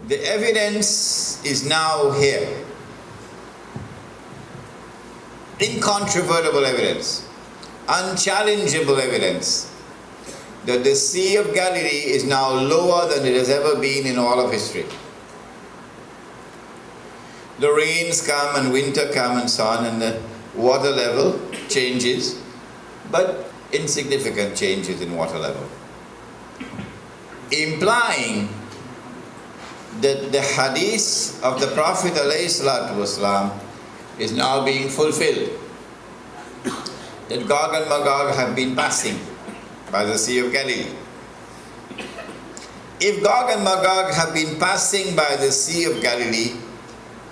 The evidence is now here. Incontrovertible evidence, unchallengeable evidence that the Sea of Galilee is now lower than it has ever been in all of history. The rains come and winter come and so on, and the water level changes, but insignificant changes in water level, implying that the hadith of the Prophet ﷺ is now being fulfilled, that Gog and Magog have been passing by the Sea of Galilee. If Gog and Magog have been passing by the Sea of Galilee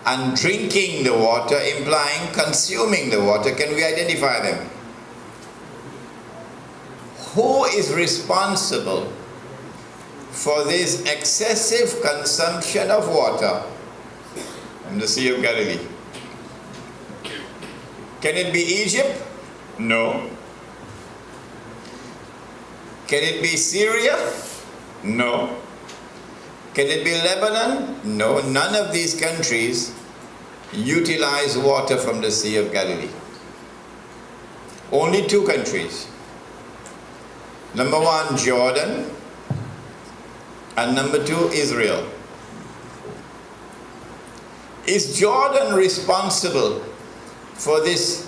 and drinking the water, implying consuming the water, can we identify them? Who is responsible for this excessive consumption of water from the Sea of Galilee? Can it be Egypt? No. Can it be Syria? No. Can it be Lebanon? No. None of these countries utilize water from the Sea of Galilee. Only two countries. Number one, Jordan, and number two, Israel. Is Jordan responsible for this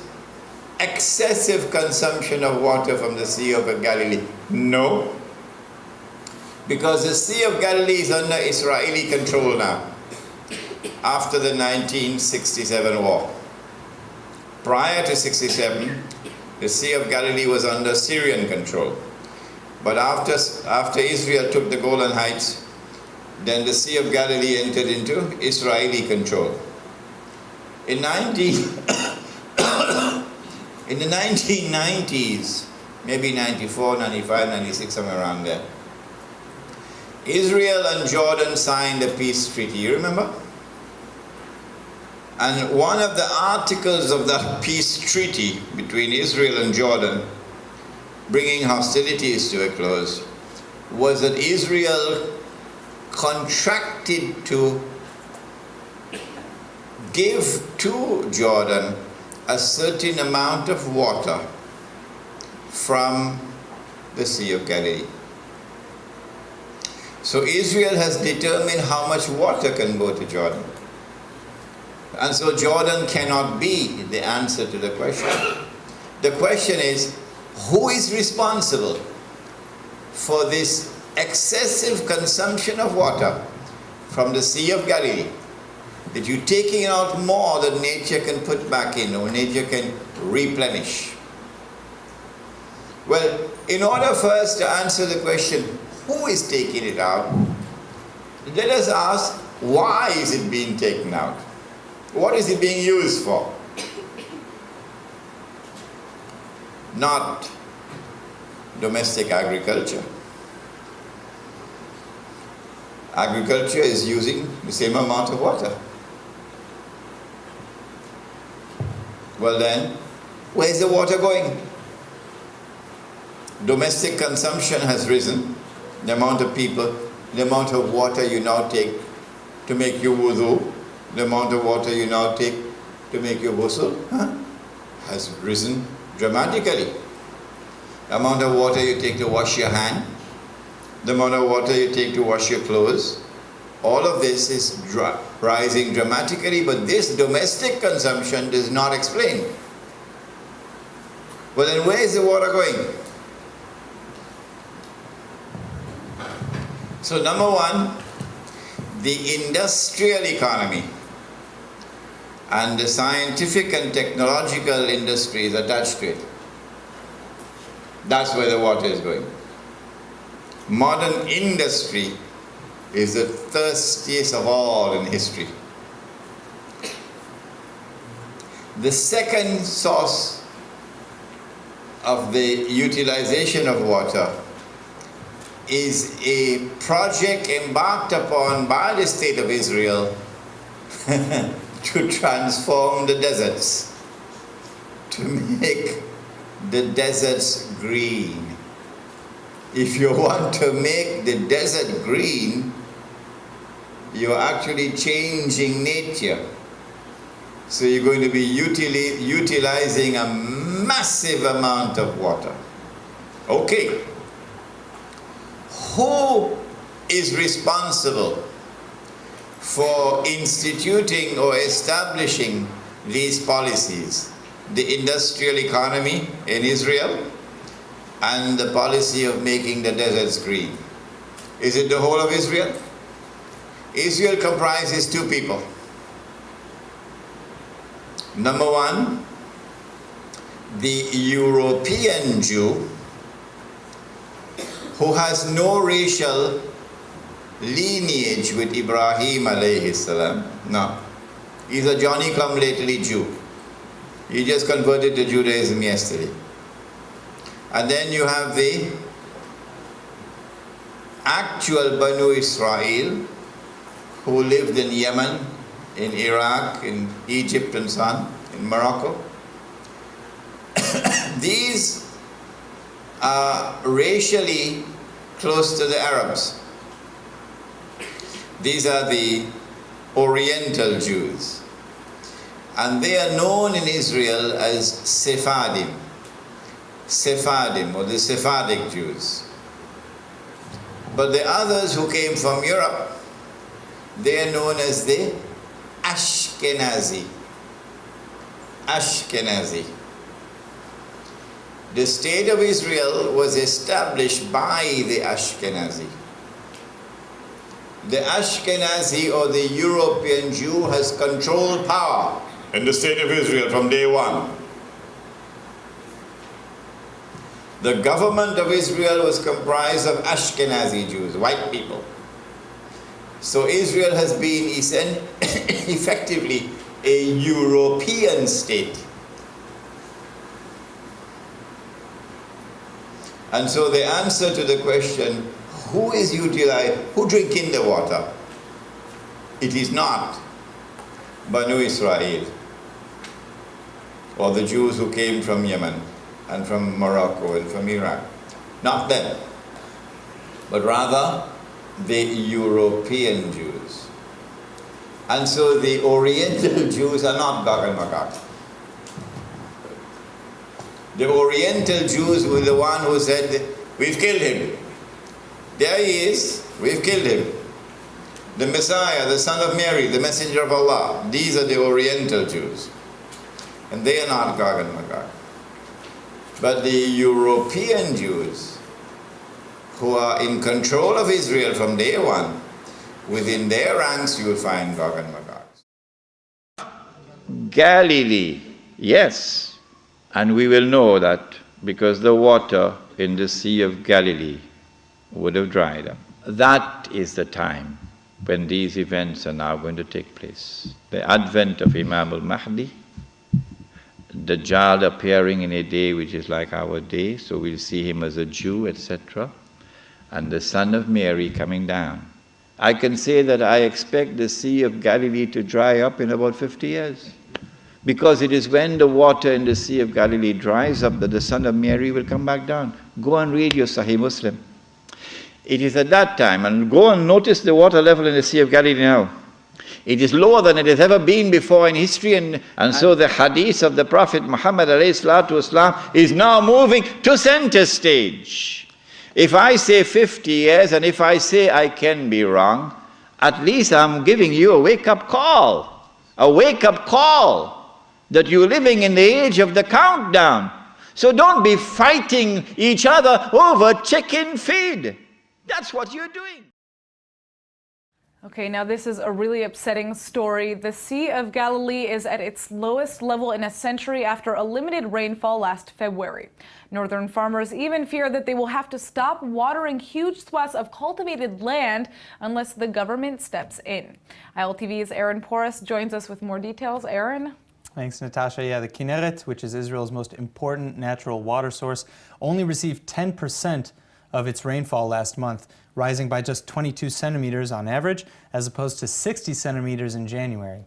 excessive consumption of water from the Sea of Galilee? No. Because the Sea of Galilee is under Israeli control now, after the 1967 war. Prior to 67, the Sea of Galilee was under Syrian control. But after Israel took the Golan Heights, then the Sea of Galilee entered into Israeli control. In the 1990s, maybe 94, 95, 96, somewhere around there, Israel and Jordan signed a peace treaty, you remember? And one of the articles of that peace treaty between Israel and Jordan, bringing hostilities to a close, was that Israel contracted to give to Jordan a certain amount of water from the Sea of Galilee. So Israel has determined how much water can go to Jordan. And so Jordan cannot be the answer to the question. The question is, who is responsible for this excessive consumption of water from the Sea of Galilee? That you're taking out more than nature can put back in, or nature can replenish. Well, in order for us to answer the question, who is taking it out, let us ask, why is it being taken out? What is it being used for? Not domestic agriculture. Agriculture is using the same amount of water. Well then, where's the water going? Domestic consumption has risen. The amount of people, the amount of water you now take to make your wudu, the amount of water you now take to make your ghusl, has risen dramatically. The amount of water you take to wash your hand, the amount of water you take to wash your clothes, all of this is rising dramatically, but this domestic consumption does not explain. Well then, where is the water going? So number one, the industrial economy and the scientific and technological industries attached to it. That's where the water is going. Modern industry is the thirstiest of all in history. The second source of the utilization of water is a project embarked upon by the state of Israel to transform the deserts, to make the deserts green. If you want to make the desert green, you're actually changing nature. So you're going to be utilizing a massive amount of water. Okay. Who is responsible for instituting or establishing these policies? The industrial economy in Israel and the policy of making the deserts green. Is it the whole of Israel? Israel comprises two people. Number one, the European Jew who has no racial lineage with Ibrahim alayhi salam. No. He's a Johnny-come-lately Jew. He just converted to Judaism yesterday. And then you have the actual Banu Israel who lived in Yemen, in Iraq, in Egypt and so on, in Morocco. These are racially close to the Arabs. These are the Oriental Jews. And they are known in Israel as Sephardim. Sephardim, or the Sephardic Jews. But the others who came from Europe, they are known as the Ashkenazi. Ashkenazi. The state of Israel was established by the Ashkenazi. The Ashkenazi or the European Jew has controlled power in the state of Israel from day one. The government of Israel was comprised of Ashkenazi Jews, white people. So Israel has been effectively a European state. And so the answer to the question, who drinking the water? It is not Banu Israel or the Jews who came from Yemen and from Morocco and from Iraq. Not them, but rather the European Jews. And so the Oriental Jews are not Gog and Magog. The Oriental Jews were the one who said, we've killed him. There he is, we've killed him. The Messiah, the son of Mary, the messenger of Allah. These are the Oriental Jews. And they are not Gog and Magog. But the European Jews, who are in control of Israel from day one, within their ranks you will find Gog and Magog. Galilee, yes. And we will know that because the water in the Sea of Galilee would have dried up. That is the time when these events are now going to take place. The advent of Imam al-Mahdi, Dajjal appearing in a day which is like our day, so we'll see him as a Jew, etc. And the Son of Mary coming down. I can say that I expect the Sea of Galilee to dry up in about 50 years. Because it is when the water in the Sea of Galilee dries up that the Son of Mary will come back down. Go and read your Sahih Muslim. It is at that time, and go and notice the water level in the Sea of Galilee now. It is lower than it has ever been before in history, and so the hadith of the Prophet Muhammad ﷺ is now moving to center stage. If I say 50 years, and if I say I can be wrong, at least I'm giving you a wake-up call. A wake-up call. That you're living in the age of the countdown. So don't be fighting each other over chicken feed. That's what you're doing. Okay, now this is a really upsetting story. The Sea of Galilee is at its lowest level in a century after a limited rainfall last February. Northern farmers even fear that they will have to stop watering huge swaths of cultivated land unless the government steps in. ILTV's Aaron Porras joins us with more details. Aaron? Thanks, Natasha. Yeah, the Kinneret, which is Israel's most important natural water source, only received 10% of its rainfall last month, rising by just 22 centimeters on average, as opposed to 60 centimeters in January.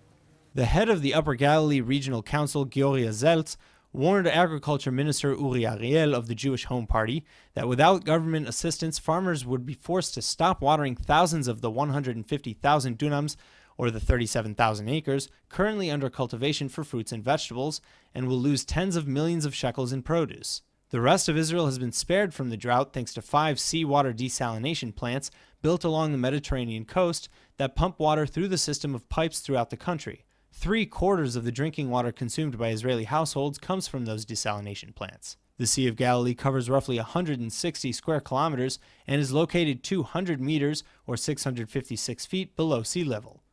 The head of the Upper Galilee Regional Council, Georgia Zeltz, warned Agriculture Minister Uri Ariel of the Jewish Home Party that without government assistance, farmers would be forced to stop watering thousands of the 150,000 dunams, or the 37,000 acres, currently under cultivation for fruits and vegetables, and will lose tens of millions of shekels in produce. The rest of Israel has been spared from the drought thanks to 5 seawater desalination plants built along the Mediterranean coast that pump water through the system of pipes throughout the country. 3/4 of the drinking water consumed by Israeli households comes from those desalination plants. The Sea of Galilee covers roughly 160 square kilometers and is located 200 meters or 656 feet below sea level.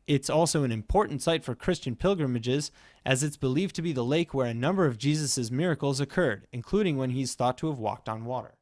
It's also an important site for Christian pilgrimages, as it's believed to be the lake where a number of Jesus' miracles occurred, including when he's thought to have walked on water.